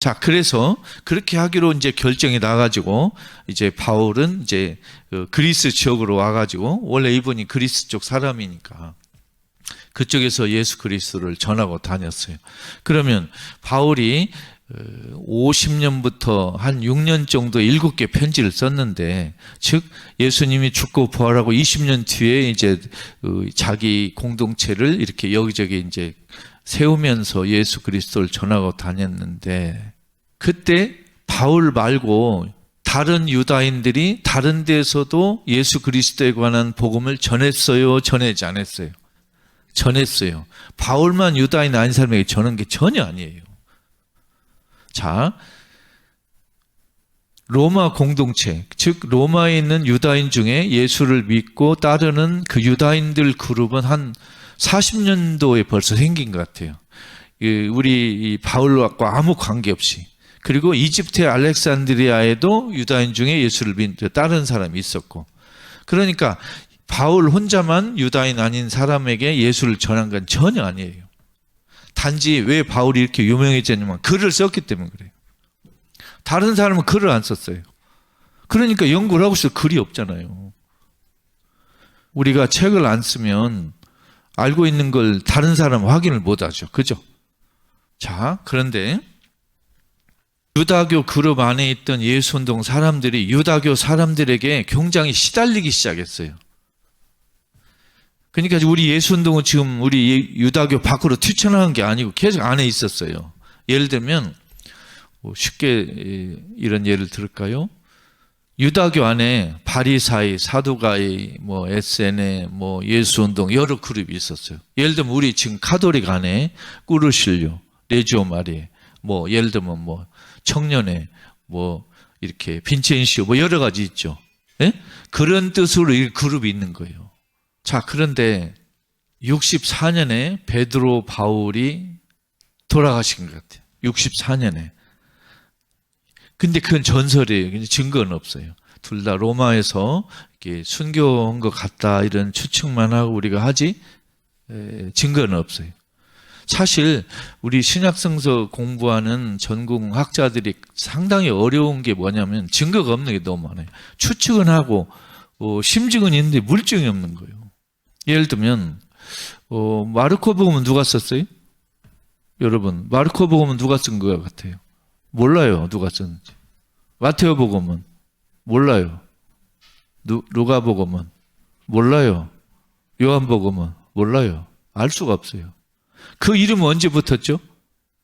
자, 그래서 그렇게 하기로 이제 결정이 나가지고 이제 바울은 이제 그리스 지역으로 와가지고 원래 이분이 그리스 쪽 사람이니까 그쪽에서 예수 그리스도를 전하고 다녔어요. 그러면 바울이 50년부터 한 6년 정도 7개 편지를 썼는데, 즉 예수님이 죽고 부활하고 20년 뒤에 이제 자기 공동체를 이렇게 여기저기 이제 세우면서 예수 그리스도를 전하고 다녔는데, 그때 바울 말고 다른 유다인들이 다른 데서도 예수 그리스도에 관한 복음을 전했어요? 전하지 않았어요? 전했어요. 바울만 유다인 아닌 사람에게 전한 게 전혀 아니에요. 자, 로마 공동체, 즉 로마에 있는 유다인 중에 예수를 믿고 따르는 그 유다인들 그룹은 한 40년도에 벌써 생긴 것 같아요. 우리 바울과 아무 관계없이. 그리고 이집트의 알렉산드리아에도 유다인 중에 예수를 믿는 다른 사람이 있었고, 그러니까 바울 혼자만 유다인 아닌 사람에게 예수를 전한 건 전혀 아니에요. 단지 왜 바울이 이렇게 유명해졌냐면 글을 썼기 때문에 그래요. 다른 사람은 글을 안 썼어요. 그러니까 연구를 하고 있어도 글이 없잖아요. 우리가 책을 안 쓰면 알고 있는 걸 다른 사람은 확인을 못 하죠. 그죠? 자, 그런데 유다교 그룹 안에 있던 예수운동 사람들이 유다교 사람들에게 굉장히 시달리기 시작했어요. 그러니까 우리 예수운동은 지금 우리 유다교 밖으로 튀쳐나온 게 아니고 계속 안에 있었어요. 예를 들면 쉽게 이런 예를 들을까요? 유다교 안에 바리사이, 사두가이, 에세네, 예수운동 여러 그룹이 있었어요. 예를 들면 우리 지금 카톨릭 안에 꾸르실료, 레지오 마리, 예를 들면 청년회, 이렇게 빈첸시오, 여러 가지 있죠. 예? 그런 뜻으로 이 그룹이 있는 거예요. 자, 그런데 64년에 베드로 바울이 돌아가신 것 같아요. 64년에. 근데 그건 전설이에요. 증거는 없어요. 둘 다 로마에서 이렇게 순교한 것 같다 이런 추측만 하고 우리가 하지 증거는 없어요. 사실 우리 신약성서 공부하는 전공 학자들이 상당히 어려운 게 뭐냐면 증거가 없는 게 너무 많아요. 추측은 하고 심증은 있는데 물증이 없는 거예요. 예를 들면 마르코복음은 누가 썼어요? 여러분, 마르코복음은 누가 쓴 것 같아요? 몰라요. 누가 썼는지. 마테오복음은 몰라요. 루가복음은 몰라요. 요한복음은 몰라요. 알 수가 없어요. 그 이름은 언제 붙었죠?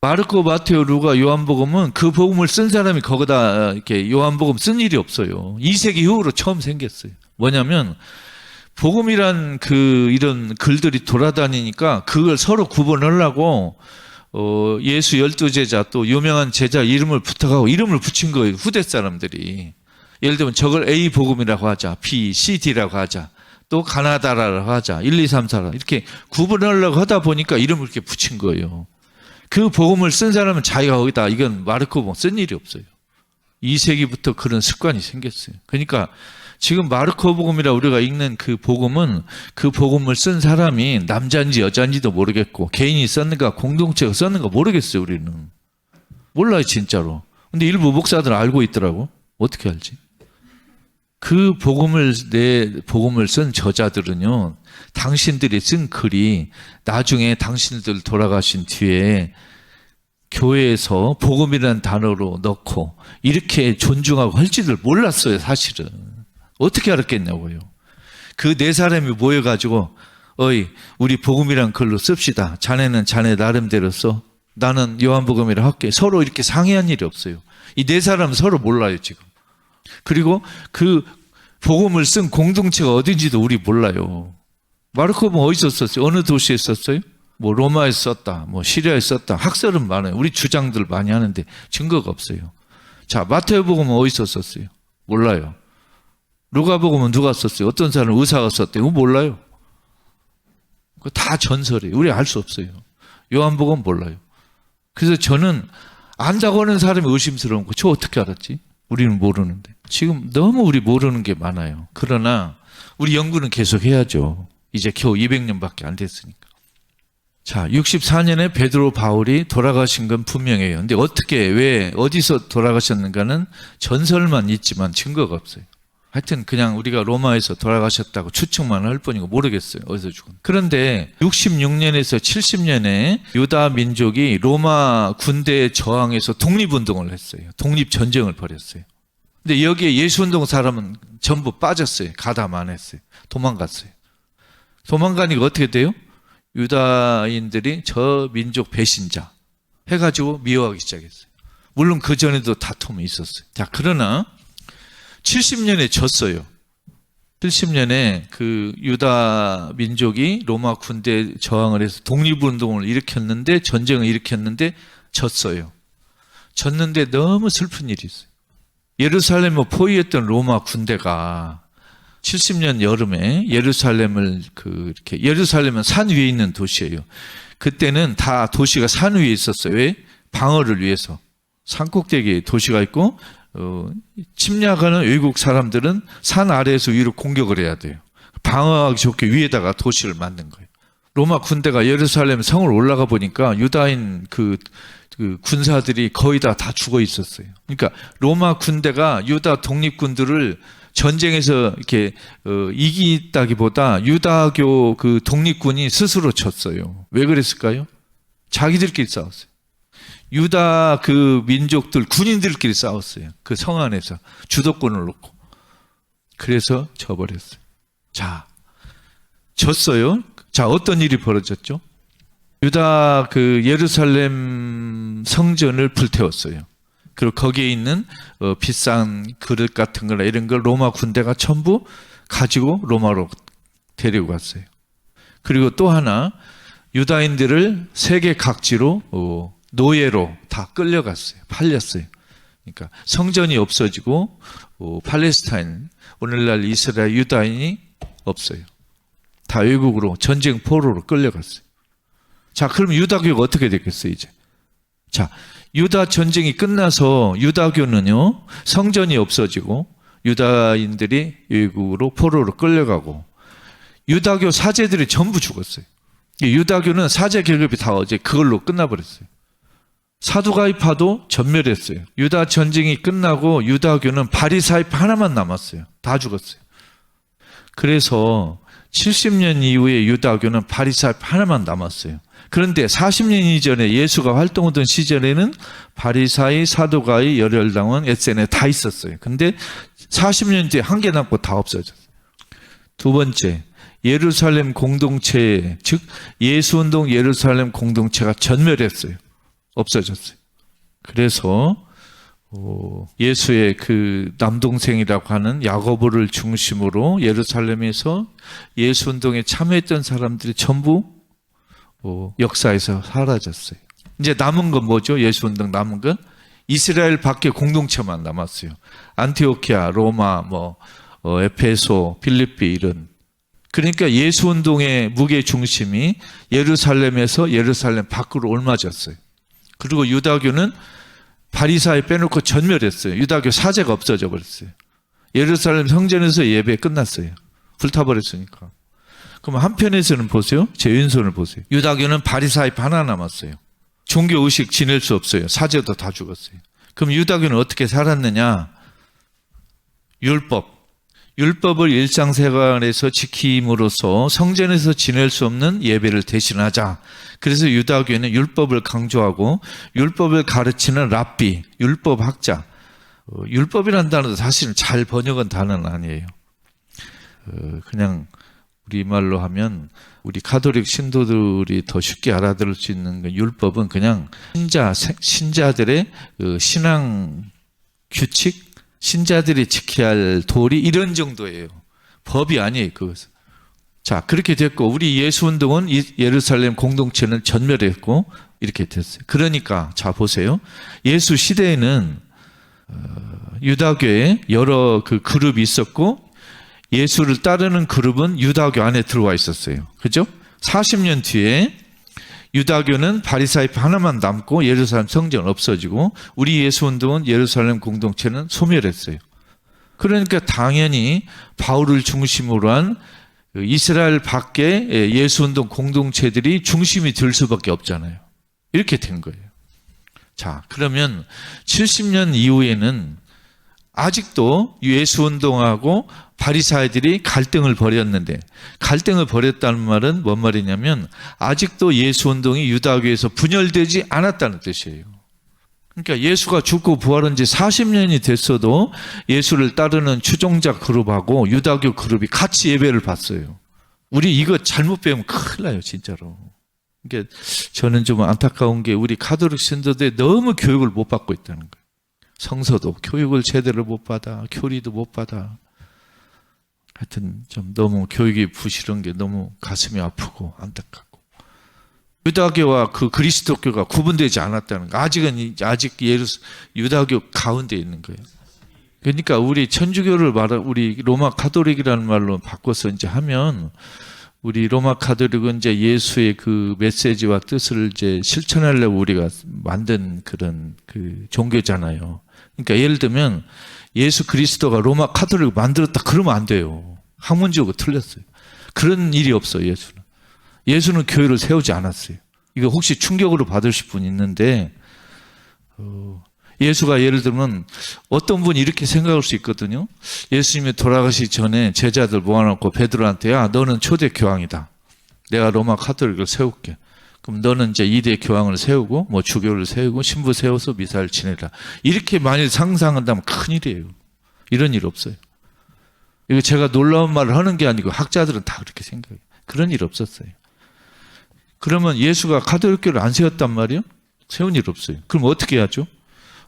마르코, 마테오, 루가, 요한복음은 그 복음을 쓴 사람이 거기다 이렇게 요한복음 쓴 일이 없어요. 2세기 이후로 처음 생겼어요. 뭐냐면 복음이란 이런 글들이 돌아다니니까 그걸 서로 구분하려고 예수 12제자 또 유명한 제자 이름을 부탁하고 이름을 붙인 거예요. 후대 사람들이. 예를 들면 저걸 A 복음이라고 하자. B, C, D라고 하자. 또 가나다라고 하자. 1, 2, 3, 4 이렇게 구분하려고 하다 보니까 이름을 이렇게 붙인 거예요. 그 복음을 쓴 사람은 자기가 거기다 이건 마르코복음 쓴 일이 없어요. 2세기부터 그런 습관이 생겼어요. 그러니까 지금 마르코복음이라 우리가 읽는 그 복음은 그 복음을 쓴 사람이 남자인지 여자인지도 모르겠고 개인이 썼는가 공동체가 썼는가 모르겠어요. 우리는 몰라요 진짜로. 근데 일부 목사들은 알고 있더라고. 어떻게 알지? 그 복음을 쓴 저자들은요, 당신들이 쓴 글이 나중에 당신들 돌아가신 뒤에 교회에서 복음이라는 단어로 넣고 이렇게 존중하고 할지를 몰랐어요. 사실은 어떻게 알았겠냐고요. 그 네 사람이 모여가지고 우리 복음이란 글로 씁시다. 자네는 자네 나름대로 써. 나는 요한복음이라 할게. 서로 이렇게 상의한 일이 없어요. 이 네 사람은 서로 몰라요 지금. 그리고 그 복음을 쓴 공동체가 어딘지도 우리 몰라요. 마르코복음 어디서 썼어요? 어느 도시에 썼어요? 로마에 썼다, 시리아에 썼다. 학설은 많아요. 우리 주장들 많이 하는데 증거가 없어요. 자, 마태복음은 어디서 썼어요? 몰라요. 루가복음은 누가 썼어요? 어떤 사람 의사가 썼대요? 몰라요. 그거 다 전설이에요. 우리 알 수 없어요. 요한복음 몰라요. 그래서 저는 안다고 하는 사람이 의심스러운 거. 저 어떻게 알았지? 우리는 모르는데. 지금 너무 우리 모르는 게 많아요. 그러나 우리 연구는 계속 해야죠. 이제 겨우 200년밖에 안 됐으니까. 자, 64년에 베드로 바울이 돌아가신 건 분명해요. 근데 어떻게, 왜, 어디서 돌아가셨는가는 전설만 있지만 증거가 없어요. 하여튼 그냥 우리가 로마에서 돌아가셨다고 추측만 할 뿐이고 모르겠어요. 어디서 죽은. 그런데 66년에서 70년에 유다 민족이 로마 군대에 저항해서 독립운동을 했어요. 독립전쟁을 벌였어요. 근데 여기에 예수운동 사람은 전부 빠졌어요. 가담 안 했어요. 도망갔어요. 도망가니까 어떻게 돼요? 유다인들이 저 민족 배신자 해가지고 미워하기 시작했어요. 물론 그 전에도 다툼이 있었어요. 자, 그러나 70년에 졌어요. 70년에 그 유다 민족이 로마 군대에 저항을 해서 독립운동을 일으켰는데, 전쟁을 일으켰는데 졌어요. 졌는데 너무 슬픈 일이 있어요. 예루살렘을 포위했던 로마 군대가 70년 여름에 예루살렘을 이렇게, 예루살렘은 산 위에 있는 도시예요. 그때는 다 도시가 산 위에 있었어요. 왜? 방어를 위해서. 산꼭대기에 도시가 있고, 침략하는 외국 사람들은 산 아래에서 위로 공격을 해야 돼요. 방어하기 좋게 위에다가 도시를 만든 거예요. 로마 군대가 예루살렘 성을 올라가 보니까 유다인 그 군사들이 거의 다 죽어 있었어요. 그러니까 로마 군대가 유다 독립군들을 전쟁에서 이렇게 이기다기보다 유다교 그 독립군이 스스로 졌어요. 왜 그랬을까요? 자기들끼리 싸웠어요. 유다 그 민족들, 군인들끼리 싸웠어요. 그 성 안에서 주도권을 놓고. 그래서 져버렸어요. 자, 졌어요. 자, 어떤 일이 벌어졌죠? 유다 그 예루살렘 성전을 불태웠어요. 그리고 거기에 있는 비싼 그릇 같은 거나 이런 걸 로마 군대가 전부 가지고 로마로 데리고 갔어요. 그리고 또 하나, 유다인들을 세계 각지로 노예로 다 끌려갔어요. 팔렸어요. 그러니까 성전이 없어지고 팔레스타인, 오늘날 이스라엘 유다인이 없어요. 다 외국으로 전쟁 포로로 끌려갔어요. 자, 그럼 유다교가 어떻게 됐겠어요, 이제? 자, 유다 전쟁이 끝나서 유다교는요, 성전이 없어지고 유다인들이 외국으로 포로로 끌려가고 유다교 사제들이 전부 죽었어요. 유다교는 사제 계급이 다 어제 그걸로 끝나버렸어요. 사두가이파도 전멸했어요. 유다 전쟁이 끝나고 유다교는 바리사이파 하나만 남았어요. 다 죽었어요. 그래서 70년 이후에 유다교는 바리사이파 하나만 남았어요. 그런데 40년 이전에 예수가 활동하던 시절에는 바리사이, 사두가이, 열혈당원, 에세네 다 있었어요. 근데 40년 뒤에 한 개 남고 다 없어졌어요. 두 번째, 예루살렘 공동체, 즉 예수운동 예루살렘 공동체가 전멸했어요. 없어졌어요. 그래서 예수의 그 남동생이라고 하는 야고보를 중심으로 예루살렘에서 예수운동에 참여했던 사람들이 전부 역사에서 사라졌어요. 이제 남은 건 뭐죠? 예수운동 남은 건 이스라엘 밖에 공동체만 남았어요. 안티오키아, 로마, 에페소, 필리피 이런. 그러니까 예수운동의 무게 중심이 예루살렘에서 예루살렘 밖으로 옮아졌어요. 그리고 유다교는 바리사이 빼놓고 전멸했어요. 유다교 사제가 없어져 버렸어요. 예루살렘 성전에서 예배 끝났어요. 불타버렸으니까. 그럼 한편에서는 보세요. 제 왼손을 보세요. 유다교는 바리사이 하나 남았어요. 종교의식 지낼 수 없어요. 사제도 다 죽었어요. 그럼 유다교는 어떻게 살았느냐? 율법을 일상생활에서 지킴으로써 성전에서 지낼 수 없는 예배를 대신하자. 그래서 유다교는 율법을 강조하고 율법을 가르치는 랍비, 율법학자. 율법이라는 단어도 사실은 잘 번역한 단어는 아니에요. 그냥 우리말로 하면 우리 가톨릭 신도들이 더 쉽게 알아들을 수 있는 율법은 그냥 신자들의 신앙 규칙, 신자들이 지켜야 할 도리 이런 정도예요. 법이 아니에요. 그것은. 자, 그렇게 됐고 우리 예수운동은 예루살렘 공동체는 전멸했고 이렇게 됐어요. 그러니까 자 보세요. 예수 시대에는 유다교에 여러 그 그룹이 있었고 예수를 따르는 그룹은 유다교 안에 들어와 있었어요. 그죠? 40년 뒤에 유다교는 바리사이파 하나만 남고 예루살렘 성전 없어지고 우리 예수운동은 예루살렘 공동체는 소멸했어요. 그러니까 당연히 바울을 중심으로 한 그 이스라엘 밖에 예수운동 공동체들이 중심이 될 수밖에 없잖아요. 이렇게 된 거예요. 자, 그러면 70년 이후에는 아직도 예수운동하고 바리사이들이 갈등을 벌였는데, 갈등을 벌였다는 말은 뭔 말이냐면 아직도 예수운동이 유다교에서 분열되지 않았다는 뜻이에요. 그러니까 예수가 죽고 부활한 지 40년이 됐어도 예수를 따르는 추종자 그룹하고 유다교 그룹이 같이 예배를 봤어요. 우리 이거 잘못 배우면 큰일 나요, 진짜로. 그러니까 저는 좀 안타까운 게 우리 가톨릭 신도들이 너무 교육을 못 받고 있다는 거예요. 성서도 교육을 제대로 못 받아, 교리도 못 받아. 하여튼 좀 너무 교육이 부실한 게 너무 가슴이 아프고 안타깝고. 유다교와 그 그리스도교가 구분되지 않았다는 거. 아직 유다교 가운데 있는 거예요. 그러니까 우리 천주교를 우리 로마 가톨릭이라는 말로 바꿔서 이제 하면, 우리 로마 가톨릭은 이제 예수의 그 메시지와 뜻을 이제 실천하려고 우리가 만든 그런 그 종교잖아요. 그러니까 예를 들면 예수 그리스도가 로마 가톨릭을 만들었다 그러면 안 돼요. 학문적으로 틀렸어요. 그런 일이 없어요, 예수는. 예수는 교회를 세우지 않았어요. 이거 혹시 충격으로 받으실 분 있는데, 예수가 예를 들면 어떤 분이 이렇게 생각할 수 있거든요. 예수님이 돌아가시기 전에 제자들 모아놓고 베드로한테, 야, 너는 초대 교황이다. 내가 로마 가톨릭을 세울게. 그럼 너는 이제 2대 교황을 세우고 뭐 주교를 세우고 신부 세워서 미사를 지내라. 이렇게 만일 상상한다면 큰일이에요. 이런 일 없어요. 이거 제가 놀라운 말을 하는 게 아니고 학자들은 다 그렇게 생각해요. 그런 일 없었어요. 그러면 예수가 가톨릭교를 안 세웠단 말이에요? 세운 일 없어요. 그럼 어떻게 하죠?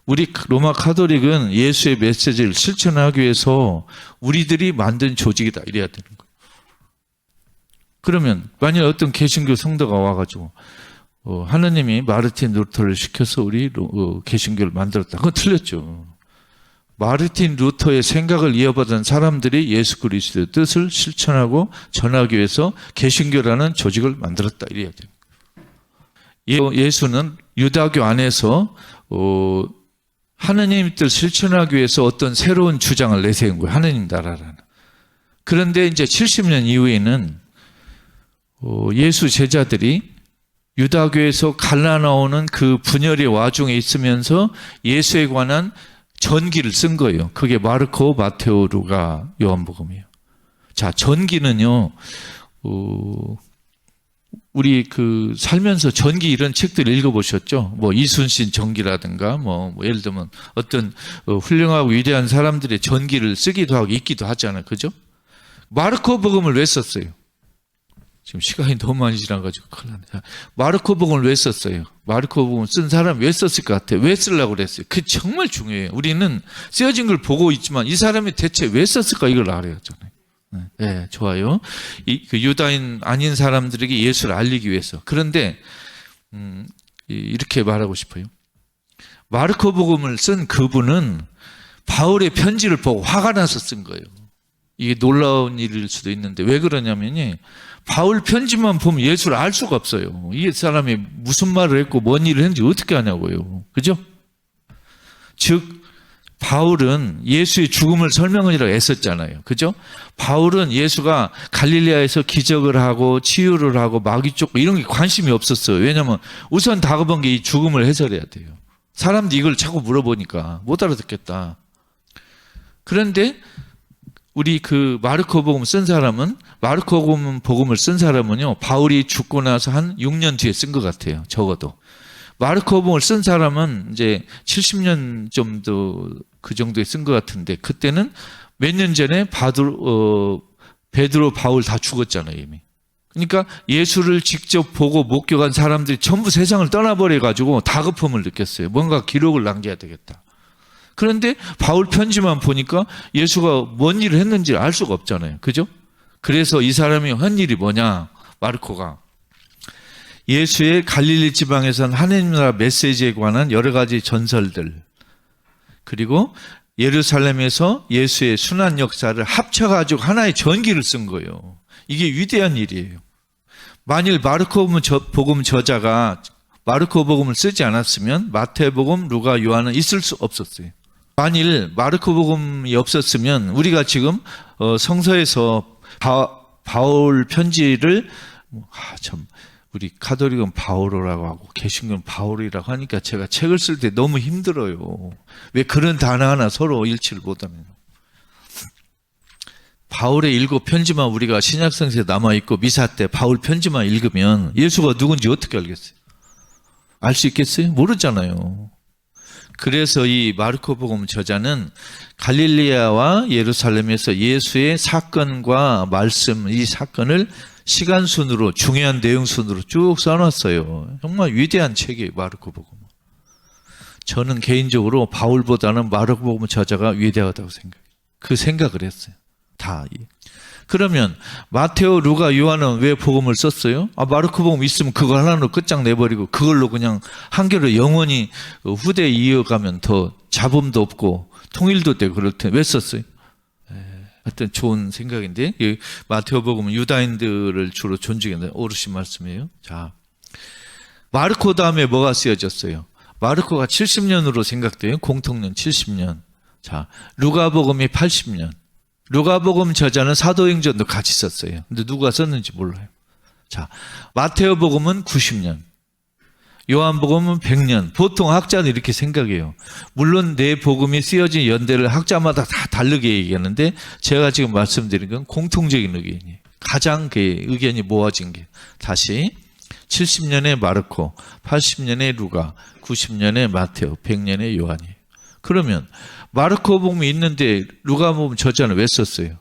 우리 로마 가톨릭은 예수의 메시지를 실천하기 위해서 우리들이 만든 조직이다, 이래야 되는 거예요. 그러면 만약 어떤 개신교 성도가 와가지고 하느님이 마르틴 루터를 시켜서 우리 개신교를 만들었다. 그건 틀렸죠. 마르틴 루터의 생각을 이어받은 사람들이 예수 그리스도의 뜻을 실천하고 전하기 위해서 개신교라는 조직을 만들었다, 이래야 돼요. 예수는 유다교 안에서 하느님 뜻을 실천하기 위해서 어떤 새로운 주장을 내세운 거예요. 하느님 나라라는. 그런데 이제 70년 이후에는 예수 제자들이 유다교에서 갈라나오는 그 분열의 와중에 있으면서 예수에 관한 전기를 쓴 거예요. 그게 마르코, 마테오, 루가, 요한복음이에요. 자, 전기는요, 우리 그 살면서 전기 이런 책들 읽어보셨죠? 뭐 이순신 전기라든가 뭐 예를 들면 어떤 훌륭하고 위대한 사람들의 전기를 쓰기도 하고 읽기도 하잖아요. 그죠? 마르코 복음을 왜 썼어요? 지금 시간이 너무 많이 지나가지고 큰일 나네. 마르코 복음을 왜 썼어요? 마르코 복음을 쓴 사람 왜 썼을 것 같아요? 왜 쓰려고 그랬어요? 그게 정말 중요해요. 우리는 쓰여진 걸 보고 있지만 이 사람이 대체 왜 썼을까 이걸 알아야 하잖아요. 네, 좋아요. 그 유다인 아닌 사람들에게 예수를 알리기 위해서. 그런데 이렇게 말하고 싶어요. 마르코 복음을 쓴 그분은 바울의 편지를 보고 화가 나서 쓴 거예요. 이게 놀라운 일일 수도 있는데 왜 그러냐면요, 바울 편지만 보면 예수를 알 수가 없어요. 이 사람이 무슨 말을 했고 뭔 일을 했는지 어떻게 아냐고요. 그죠? 즉 바울은 예수의 죽음을 설명하느라고 애썼잖아요. 그죠? 바울은 예수가 갈릴리아에서 기적을 하고 치유를 하고 마귀 쫓고 이런 게 관심이 없었어요. 왜냐하면 우선 다급한 게 이 죽음을 해설해야 돼요. 사람들이 이걸 자꾸 물어보니까 못 알아듣겠다. 그런데 우리 그 마르코 복음 쓴 사람은, 마르코 복음을 쓴 사람은요, 바울이 죽고 나서 한 6년 뒤에 쓴 것 같아요. 적어도. 마르코 복음을 쓴 사람은 이제 70년 정도 그 정도에 쓴 것 같은데, 그때는 몇 년 전에 베드로, 바울 다 죽었잖아요, 이미. 그러니까 예수를 직접 보고 목격한 사람들이 전부 세상을 떠나버려가지고 다급함을 느꼈어요. 뭔가 기록을 남겨야 되겠다. 그런데 바울 편지만 보니까 예수가 뭔 일을 했는지 알 수가 없잖아요. 그죠? 그래서 이 사람이 한 일이 뭐냐, 마르코가. 예수의 갈릴리 지방에선 하느님 나라 메시지에 관한 여러 가지 전설들, 그리고 예루살렘에서 예수의 순환 역사를 합쳐가지고 하나의 전기를 쓴 거예요. 이게 위대한 일이에요. 만일 마르코 복음 저자가 마르코 복음을 쓰지 않았으면 마태복음, 루가, 요한은 있을 수 없었어요. 만일 마르코 복음이 없었으면 우리가 지금 성서에서 바울 편지를 참 우리 가톨릭은 바오로라고 하고 개신교는 바울이라고 하니까 제가 책을 쓸 때 너무 힘들어요. 왜 그런 단어 하나 서로 일치를 못하면. 바울의 7 편지만 우리가 신약성서에 남아있고 미사 때 바울 편지만 읽으면 예수가 누군지 어떻게 알겠어요? 알 수 있겠어요? 모르잖아요. 그래서 이 마르코복음 저자는 갈릴리아와 예루살렘에서 예수의 사건과 말씀, 이 사건을 시간 순으로 중요한 내용 순으로 쭉 써놨어요. 정말 위대한 책이에요, 마르코복음. 저는 개인적으로 바울보다는 마르코복음 저자가 위대하다고 생각해요. 그 생각을 했어요. 다. 그러면 마테오, 루가, 요한은 왜 복음을 썼어요? 마르코복음 있으면 그거 하나로 끝장내버리고 그걸로 그냥 한결을 영원히 후대에 이어가면 더 잡음도 없고 통일도 되고 그럴 텐데 왜 썼어요? 하여튼 좋은 생각인데, 마테오복음은 유다인들을 주로 존중한다. 오르신 말씀이에요. 자, 마르코 다음에 뭐가 쓰여졌어요? 마르코가 70년으로 생각돼요. 공통년 70년. 자, 루가복음이 80년. 루가복음 저자는 사도행전도 같이 썼어요. 근데 누가 썼는지 몰라요. 자, 마테오복음은 90년. 요한복음은 100년. 보통 학자는 이렇게 생각해요. 물론 네 복음이 쓰여진 연대를 학자마다 다 다르게 얘기하는데 제가 지금 말씀드린 건 공통적인 의견이에요. 가장 그 의견이 모아진 게. 다시 70년에 마르코, 80년에 루가, 90년에 마테오, 100년에 요한이에요. 그러면 마르코복음이 있는데 루가복음 저자는 왜 썼어요?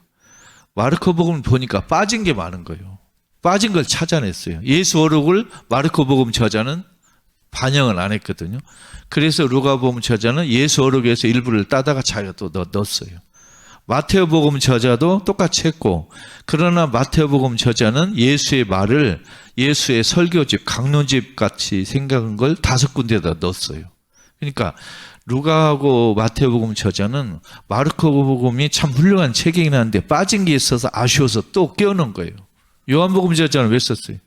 마르코복음을 보니까 빠진 게 많은 거예요. 빠진 걸 찾아냈어요. 예수 어록을 마르코복음 저자는 반영을 안 했거든요. 그래서 루가복음 저자는 예수 어록에서 일부를 따다가 자기가 또 넣었어요. 마테오복음 저자도 똑같이 했고, 그러나 마테오복음 저자는 예수의 말을 예수의 설교집, 강론집 같이 생각한 걸 5군데다 넣었어요. 그러니까 루가하고 마테오복음 저자는 마르코복음이 참 훌륭한 책이긴 한데 빠진 게 있어서 아쉬워서 또 끼워넣은 거예요. 요한복음 저자는 왜 썼어요?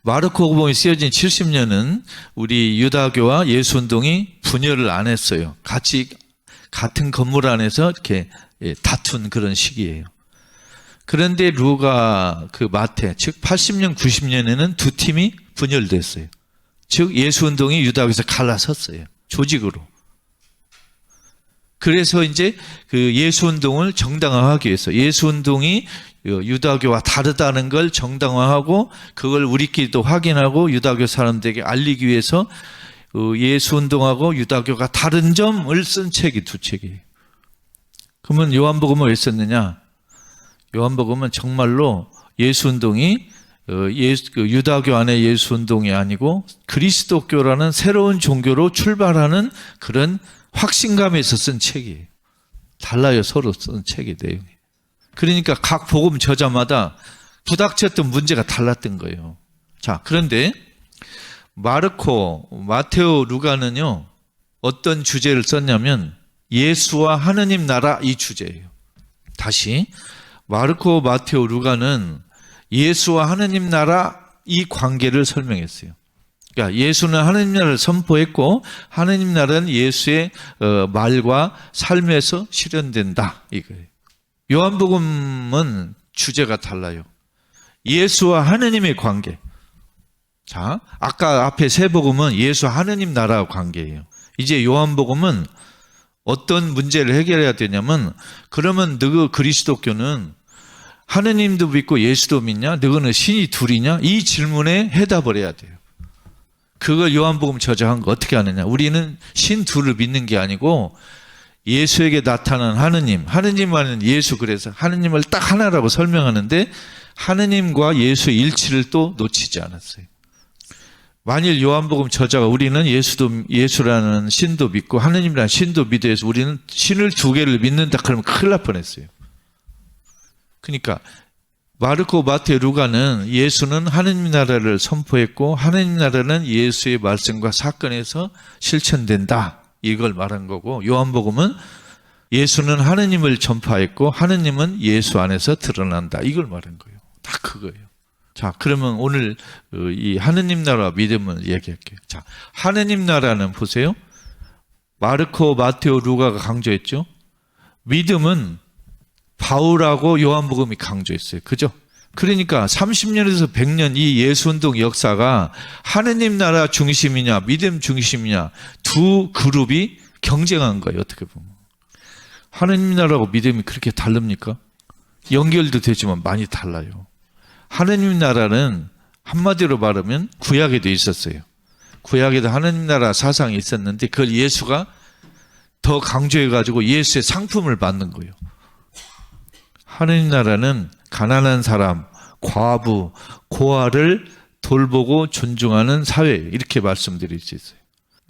마르코복음이 쓰여진 70년은 우리 유다교와 예수운동이 분열을 안 했어요. 같은 건물 안에서 이렇게 다툰 그런 시기예요. 그런데 루가, 마테, 즉 80년, 90년에는 두 팀이 분열됐어요. 즉 예수운동이 유다교에서 갈라섰어요. 조직으로. 그래서 이제 그 예수운동을 정당화하기 위해서 예수운동이 유다교와 다르다는 걸 정당화하고 그걸 우리끼리도 확인하고 유다교 사람들에게 알리기 위해서 예수운동하고 유다교가 다른 점을 쓴 책이 두 책이에요. 그러면 요한복음을 왜 썼느냐? 요한복음은 정말로 예수운동이 유다교 안의 예수운동이 아니고 그리스도교라는 새로운 종교로 출발하는 그런 확신감에서 쓴 책이에요. 달라요. 서로 쓴 책의 내용이. 그러니까 각 복음 저자마다 부닥쳤던 문제가 달랐던 거예요. 자, 그런데 마르코, 마테오, 루가는요, 어떤 주제를 썼냐면 예수와 하느님 나라 이 주제예요. 다시 마르코, 마테오, 루가는 예수와 하느님 나라 이 관계를 설명했어요. 그러니까 예수는 하느님 나라를 선포했고 하느님 나라는 예수의 말과 삶에서 실현된다 이거예요. 요한복음은 주제가 달라요. 예수와 하느님의 관계. 자, 아까 앞에 세 복음은 예수 하느님 나라 관계예요. 이제 요한복음은 어떤 문제를 해결해야 되냐면, 그러면 너희 그리스도교는 하느님도 믿고 예수도 믿냐? 너희는 신이 둘이냐? 이 질문에 해답을 해야 돼요. 그걸 요한복음 저자한 거 어떻게 하느냐? 우리는 신 둘을 믿는 게 아니고 예수에게 나타난 하느님만은 예수, 그래서 하느님을 딱 하나라고 설명하는데 하느님과 예수의 일치를 또 놓치지 않았어요. 만일 요한복음 저자가 우리는 예수라는 신도 믿고 하느님이라는 신도 믿어서 우리는 신을 두 개를 믿는다 그러면 큰일 날 뻔했어요. 그러니까 마르코, 마테, 루가는 예수는 하느님 나라를 선포했고 하느님 나라는 예수의 말씀과 사건에서 실천된다 이걸 말한 거고, 요한복음은 예수는 하느님을 전파했고 하느님은 예수 안에서 드러난다 이걸 말한 거예요. 다 그거예요. 자, 그러면 오늘 이 하느님 나라 믿음을 얘기할게요. 자, 하느님 나라는 보세요. 마르코, 마테오, 루가가 강조했죠. 믿음은 바울하고 요한복음이 강조했어요. 그죠? 그러니까 30년에서 100년 이 예수운동 역사가 하느님 나라 중심이냐 믿음 중심이냐 두 그룹이 경쟁한 거예요. 어떻게 보면. 하느님 나라하고 믿음이 그렇게 다릅니까? 연결도 되지만 많이 달라요. 하느님 나라는 한마디로 말하면 구약에도 있었어요. 구약에도 하느님 나라 사상이 있었는데 그걸 예수가 더 강조해가지고 예수의 상품을 받는 거예요. 하느님 나라는 가난한 사람, 과부, 고아를 돌보고 존중하는 사회 이렇게 말씀드릴 수 있어요.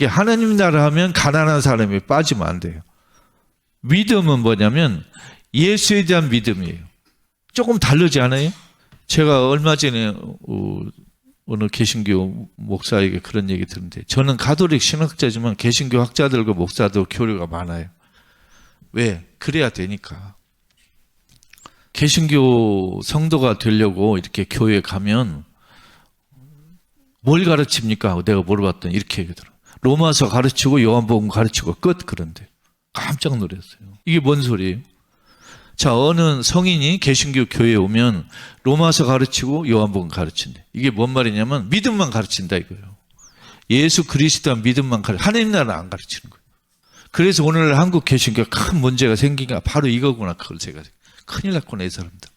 하느님 나라 하면 가난한 사람이 빠지면 안 돼요. 믿음은 뭐냐면 예수에 대한 믿음이에요. 조금 다르지 않아요? 제가 얼마 전에 어느 개신교 목사에게 그런 얘기 들었는데 저는 가톨릭 신학자지만 개신교 학자들과 목사들 교류가 많아요. 왜? 그래야 되니까. 개신교 성도가 되려고 이렇게 교회에 가면 뭘 가르칩니까? 내가 물어봤더니 이렇게 얘기하더라고요. 로마서 가르치고 요한복음 가르치고 끝. 그런데 깜짝 놀랐어요. 이게 뭔 소리예요? 자, 어느 성인이 개신교 교회에 오면 로마서 가르치고 요한복음 가르친대. 이게 뭔 말이냐면 믿음만 가르친다 이거예요. 예수 그리스도 믿음만 하나님 나라는 안 가르치는 거예요. 그래서 오늘 한국 개신교가 큰 문제가 생긴 게 바로 이거구나. 그걸 제가 큰일 났구나 이 사람들.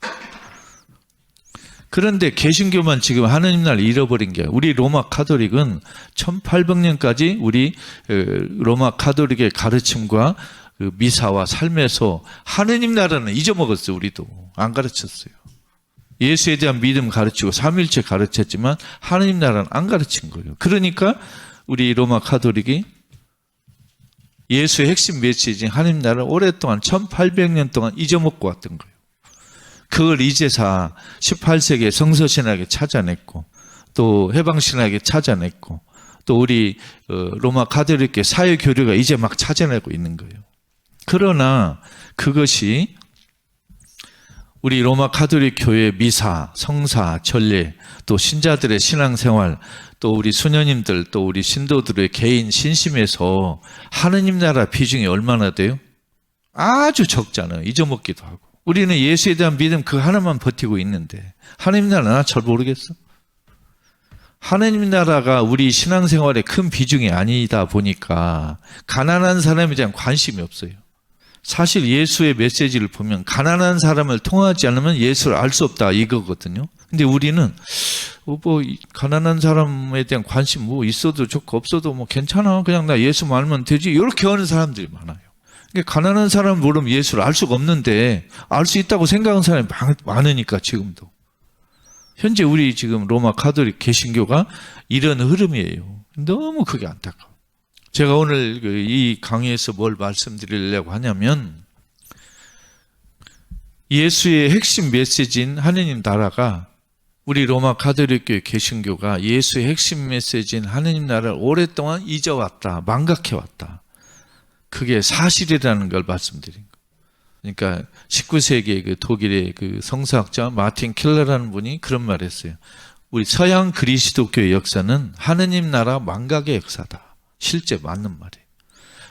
그런데 개신교만 지금 하느님 나라를 잃어버린 게 우리 로마 카톨릭은 1800년까지 우리 로마 카톨릭의 가르침과 그 미사와 삶에서 하느님 나라는 잊어먹었어요. 우리도 안 가르쳤어요. 예수에 대한 믿음 가르치고 삼일체 가르쳤지만 하느님 나라는 안 가르친 거예요. 그러니까 우리 로마 카톨릭이 예수의 핵심 메시지인 하느님 나라를 오랫동안 1800년 동안 잊어먹고 왔던 거예요. 그걸 이제사 18세기에 성서신학에 찾아냈고 또 해방신학에 찾아냈고 또 우리 로마 카톨릭계 사회교류가 이제 막 찾아내고 있는 거예요. 그러나 그것이 우리 로마 카톨릭 교회 미사, 성사, 전례, 또 신자들의 신앙생활, 또 우리 수녀님들, 또 우리 신도들의 개인 신심에서 하느님 나라 비중이 얼마나 돼요? 아주 적잖아요. 잊어먹기도 하고. 우리는 예수에 대한 믿음 그 하나만 버티고 있는데 하느님 나라 잘 모르겠어? 하느님 나라가 우리 신앙생활에 큰 비중이 아니다 보니까 가난한 사람에 대한 관심이 없어요. 사실 예수의 메시지를 보면 가난한 사람을 통하지 않으면 예수를 알 수 없다 이거거든요. 근데 우리는 뭐 가난한 사람에 대한 관심 뭐 있어도 좋고 없어도 뭐 괜찮아 그냥 나 예수 알면 되지 이렇게 하는 사람들이 많아요. 그러니까 가난한 사람 모르면 예수를 알 수가 없는데 알 수 있다고 생각하는 사람이 많으니까 지금도 현재 우리 지금 로마 카톨릭 개신교가 이런 흐름이에요. 너무 그게 안타까워. 제가 오늘 이 강의에서 뭘 말씀드리려고 하냐면 예수의 핵심 메시지인 하느님 나라가 우리 로마 카톨릭교회 개신교가 예수의 핵심 메시지인 하느님 나라를 오랫동안 잊어왔다. 망각해왔다. 그게 사실이라는 걸 말씀드린 거예요. 그러니까 19세기의 그 독일의 그 성서학자 마틴 킬러라는 분이 그런 말을 했어요. 우리 서양 그리스도교의 역사는 하느님 나라 망각의 역사다. 실제 맞는 말이에요.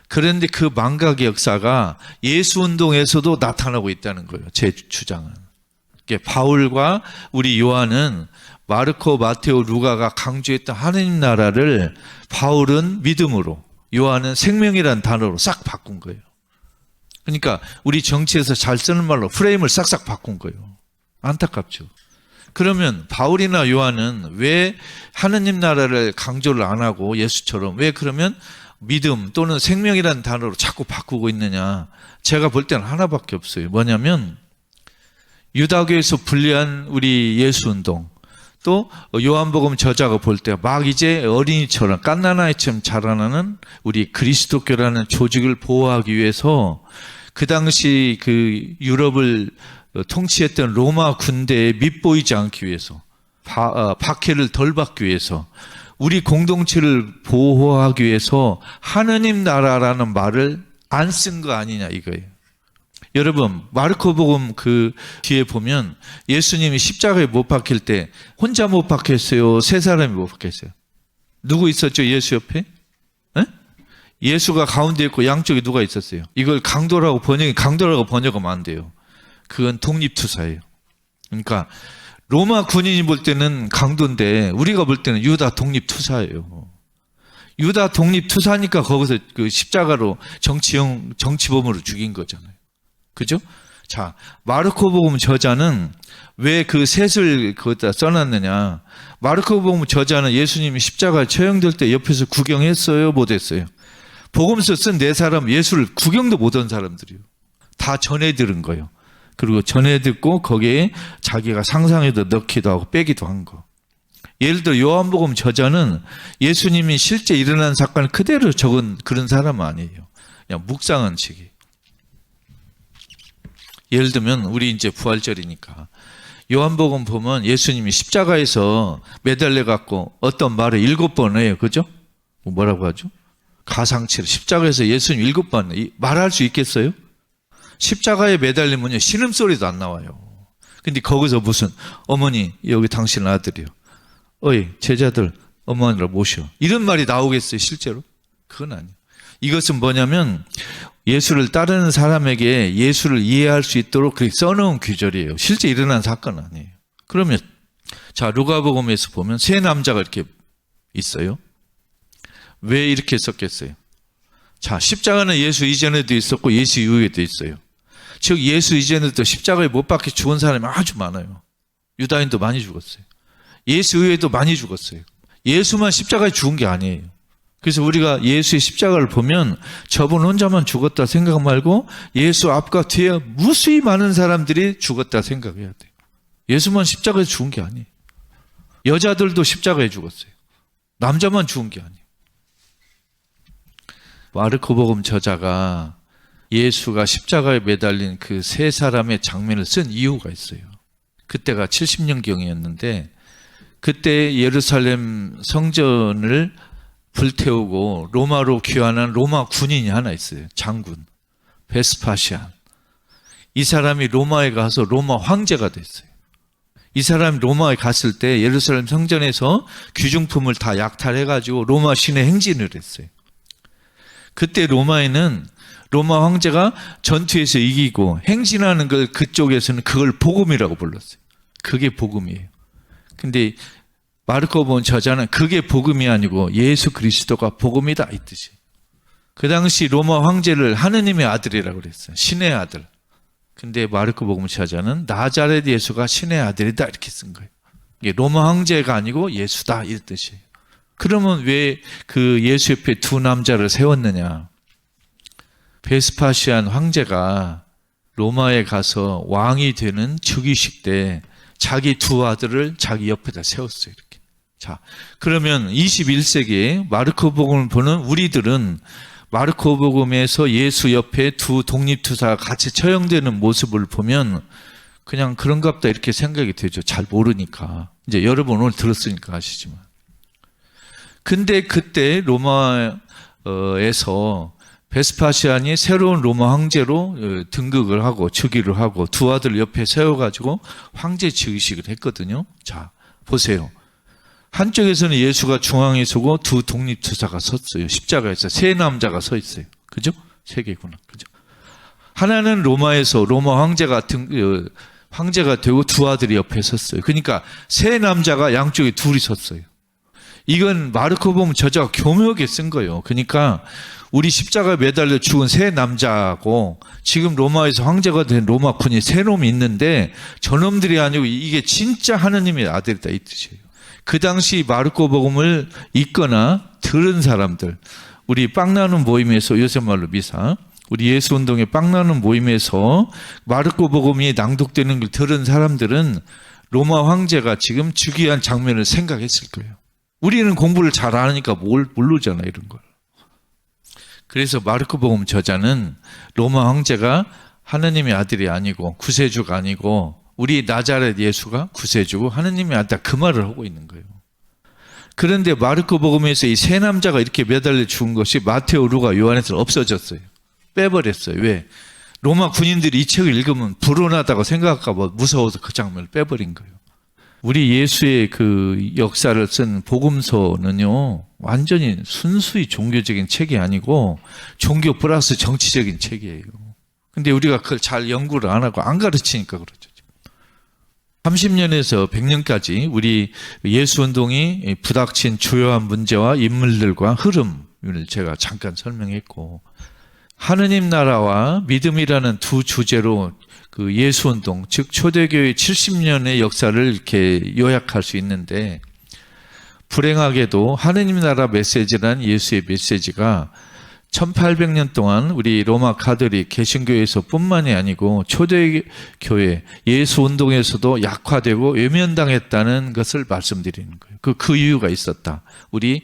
그런데 그 망각의 역사가 예수 운동에서도 나타나고 있다는 거예요. 제 주장은. 바울과 우리 요한은 마르코, 마테오, 루가가 강조했던 하느님 나라를 바울은 믿음으로, 요한은 생명이라는 단어로 싹 바꾼 거예요. 그러니까 우리 정치에서 잘 쓰는 말로 프레임을 싹싹 바꾼 거예요. 안타깝죠. 그러면 바울이나 요한은 왜 하느님 나라를 강조를 안 하고 예수처럼 왜 그러면 믿음 또는 생명이라는 단어로 자꾸 바꾸고 있느냐. 제가 볼 때는 하나밖에 없어요. 뭐냐면 유다교에서 분리한 우리 예수운동 또 요한복음 저자가 볼 때 막 이제 어린이처럼 갓난아이처럼 자라나는 우리 그리스도교라는 조직을 보호하기 위해서 그 당시 그 유럽을 통치했던 로마 군대에 밑보이지 않기 위해서 박해를 덜 받기 위해서 우리 공동체를 보호하기 위해서 하느님 나라라는 말을 안 쓴 거 아니냐 이거예요. 여러분 마르코복음 그 뒤에 보면 예수님이 십자가에 못 박힐 때 혼자 못 박혔어요? 세 사람이 못 박혔어요? 누구 있었죠? 예수 옆에? 네? 예수가 가운데 있고 양쪽에 누가 있었어요? 이걸 강도라고 번역하면 안 돼요. 그건 독립투사예요. 그러니까 로마 군인이 볼 때는 강도인데 우리가 볼 때는 유다 독립투사예요. 유다 독립투사니까 거기서 그 십자가로 정치범으로 죽인 거잖아요. 그죠? 자, 마르코복음 저자는 왜 그 셋을 거기다 써놨느냐. 마르코복음 저자는 예수님이 십자가에 처형될 때 옆에서 구경했어요? 못했어요? 복음서 쓴 네 사람 예수를 구경도 못한 사람들이요. 다 전해 들은 거예요. 그리고 전해 듣고 거기에 자기가 상상해도 넣기도 하고 빼기도 한 거. 예를 들어 요한복음 저자는 예수님이 실제 일어난 사건을 그대로 적은 그런 사람은 아니에요. 그냥 묵상한 책이에요. 예를 들면 우리 이제 부활절이니까 요한복음 보면 예수님이 십자가에서 매달려 갖고 어떤 말을 7번 해요. 그죠? 뭐라고 하죠? 가상치를 십자가에서 예수님 7번 말할 수 있겠어요? 십자가에 매달리면요 신음소리도 안 나와요. 근데 거기서 무슨 어머니 여기 당신 아들이요. 어이 제자들 어머니를 모셔. 이런 말이 나오겠어요 실제로? 그건 아니에요. 이것은 뭐냐면 예수를 따르는 사람에게 예수를 이해할 수 있도록 그렇게 써놓은 규절이에요. 실제 일어난 사건은 아니에요. 그러면 자 루가복음에서 보면 세 남자가 이렇게 있어요. 왜 이렇게 썼겠어요? 자 십자가는 예수 이전에도 있었고 예수 이후에도 있어요. 즉 예수 이전에도 십자가에 못 박혀 죽은 사람이 아주 많아요. 유다인도 많이 죽었어요. 예수 이후에도 많이 죽었어요. 예수만 십자가에 죽은 게 아니에요. 그래서 우리가 예수의 십자가를 보면 저분 혼자만 죽었다 생각 말고 예수 앞과 뒤에 무수히 많은 사람들이 죽었다 생각해야 돼요. 예수만 십자가에 죽은 게 아니에요. 여자들도 십자가에 죽었어요. 남자만 죽은 게 아니에요. 마르코복음 저자가 예수가 십자가에 매달린 그 세 사람의 장면을 쓴 이유가 있어요. 그때가 70년경이었는데 그때 예루살렘 성전을 불태우고 로마로 귀환한 로마 군인이 하나 있어요. 장군 베스파시안. 이 사람이 로마에 가서 로마 황제가 됐어요. 이 사람이 로마에 갔을 때 예루살렘 성전에서 귀중품을 다 약탈해가지고 로마 시내 행진을 했어요. 그때 로마에는 로마 황제가 전투에서 이기고 행진하는 걸 그쪽에서는 그걸 복음이라고 불렀어요. 그게 복음이에요. 근데 마르코복음 저자는 그게 복음이 아니고 예수 그리스도가 복음이다 이 뜻이에요. 그 당시 로마 황제를 하느님의 아들이라고 그랬어요. 신의 아들. 근데 마르코복음 저자는 나자렛 예수가 신의 아들이다 이렇게 쓴 거예요. 이게 로마 황제가 아니고 예수다 이 뜻이에요. 그러면 왜 그 예수 옆에 두 남자를 세웠느냐? 베스파시안 황제가 로마에 가서 왕이 되는 즉위식 때 자기 두 아들을 자기 옆에다 세웠어요. 이렇게. 자, 그러면 21세기에 마르코복음을 보는 우리들은 마르코복음에서 예수 옆에 두 독립투사가 같이 처형되는 모습을 보면 그냥 그런갑다 이렇게 생각이 되죠. 잘 모르니까. 이제 여러분 오늘 들었으니까 아시지만. 근데 그때 로마에서 베스파시안이 새로운 로마 황제로 등극을 하고 즉위를 하고 두 아들 옆에 세워가지고 황제 즉위식을 했거든요. 자, 보세요. 한쪽에서는 예수가 중앙에 서고 두 독립투사가 섰어요. 십자가에서 세 남자가 서 있어요. 그죠? 세 개구나. 그죠? 하나는 로마에서 로마 황제가 되고 두 아들이 옆에 섰어요. 그러니까 세 남자가 양쪽에 둘이 섰어요. 이건 마르코복음 저자가 교묘하게 쓴 거예요. 그러니까 우리 십자가에 매달려 죽은 세 남자하고 지금 로마에서 황제가 된 로마 군이 세 놈이 있는데 저놈들이 아니고 이게 진짜 하느님의 아들이다 이 뜻이에요. 그 당시 마르코복음을 읽거나 들은 사람들, 우리 빵 나누는 모임에서 요새 말로 미사, 우리 예수운동의 빵 나누는 모임에서 마르코복음이 낭독되는 걸 들은 사람들은 로마 황제가 지금 즉위한 장면을 생각했을 거예요. 우리는 공부를 잘 안 하니까 모르잖아 이런 걸. 그래서 마르코복음 저자는 로마 황제가 하느님의 아들이 아니고 구세주가 아니고 우리 나자렛 예수가 구세주고 하느님의 아들다 그 말을 하고 있는 거예요. 그런데 마르코복음에서 이 세 남자가 이렇게 매달려 죽은 것이 마테오, 루가, 요한에서 없어졌어요. 빼버렸어요. 왜? 로마 군인들이 이 책을 읽으면 불온하다고 생각할까 봐 무서워서 그 장면을 빼버린 거예요. 우리 예수의 그 역사를 쓴 복음서는요, 완전히 순수히 종교적인 책이 아니고 종교 플러스 정치적인 책이에요. 근데 우리가 그걸 잘 연구를 안 하고 안 가르치니까 그렇죠. 30년에서 100년까지 우리 예수운동이 부닥친 주요한 문제와 인물들과 흐름을 제가 잠깐 설명했고, 하느님 나라와 믿음이라는 두 주제로 그 예수운동, 즉 초대교회 70년의 역사를 이렇게 요약할 수 있는데, 불행하게도 하느님 나라 메시지란 예수의 메시지가 1800년 동안 우리 로마 가톨릭 개신교에서 뿐만이 아니고 초대교회 예수운동에서도 약화되고 외면당했다는 것을 말씀드리는 거예요. 그 이유가 있었다. 우리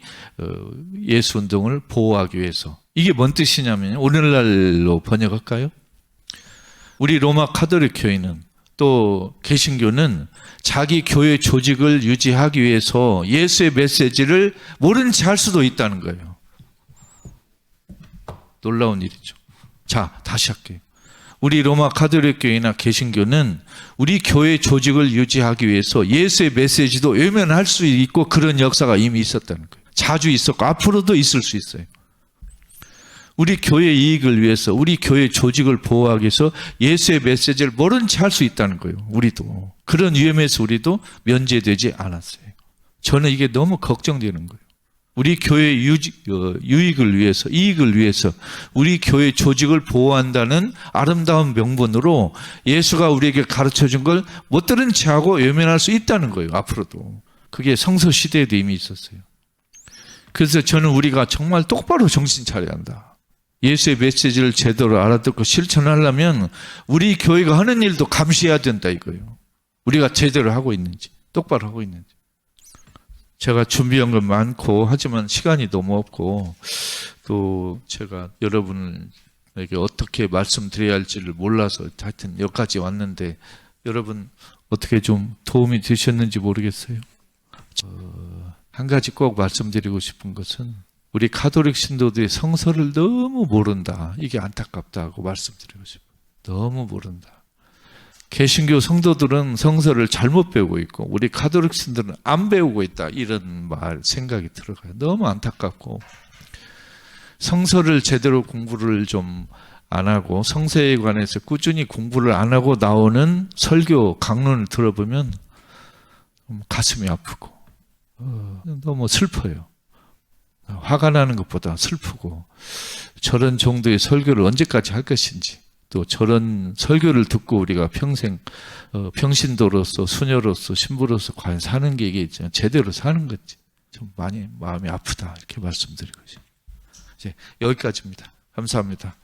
예수운동을 보호하기 위해서. 이게 뭔 뜻이냐면, 오늘날로 번역할까요? 우리 로마 가톨릭 교회는 또 개신교는 자기 교회 조직을 유지하기 위해서 예수의 메시지를 모른 채 할 수도 있다는 거예요. 놀라운 일이죠. 자, 다시 할게요. 우리 로마 가톨릭 교회나 개신교는 우리 교회 조직을 유지하기 위해서 예수의 메시지도 외면할 수 있고, 그런 역사가 이미 있었다는 거예요. 자주 있었고 앞으로도 있을 수 있어요. 우리 교회 이익을 위해서, 우리 교회 조직을 보호하기 위해서 예수의 메시지를 모른 채 할 수 있다는 거예요. 우리도. 그런 위험에서 우리도 면제되지 않았어요. 저는 이게 너무 걱정되는 거예요. 우리 교회 유익을 위해서, 이익을 위해서 우리 교회 조직을 보호한다는 아름다운 명분으로 예수가 우리에게 가르쳐준 걸 못 들은 채하고 외면할 수 있다는 거예요. 앞으로도. 그게 성서 시대에도 이미 있었어요. 그래서 저는 우리가 정말 똑바로 정신 차려야 한다. 예수의 메시지를 제대로 알아듣고 실천하려면 우리 교회가 하는 일도 감시해야 된다 이거예요. 우리가 제대로 하고 있는지, 똑바로 하고 있는지. 제가 준비한 건 많고, 하지만 시간이 너무 없고, 또 제가 여러분에게 어떻게 말씀드려야 할지를 몰라서 하여튼 여기까지 왔는데, 여러분 어떻게 좀 도움이 되셨는지 모르겠어요. 한 가지 꼭 말씀드리고 싶은 것은, 우리 가톨릭 신도들이 성서를 너무 모른다. 이게 안타깝다고 말씀드리고 싶어요. 너무 모른다. 개신교 성도들은 성서를 잘못 배우고 있고, 우리 가톨릭 신도들은 안 배우고 있다. 이런 생각이 들어가요. 너무 안타깝고, 성서를 제대로 공부를 좀 안 하고, 성서에 관해서 꾸준히 공부를 안 하고 나오는 설교 강론을 들어보면 가슴이 아프고 너무 슬퍼요. 화가 나는 것보다 슬프고, 저런 정도의 설교를 언제까지 할 것인지, 또 저런 설교를 듣고 우리가 평생 평신도로서, 수녀로서, 신부로서 과연 사는 게 이게 제대로 사는 건지 좀 많이 마음이 아프다, 이렇게 말씀드리고 싶습니다. 이제 여기까지입니다. 감사합니다.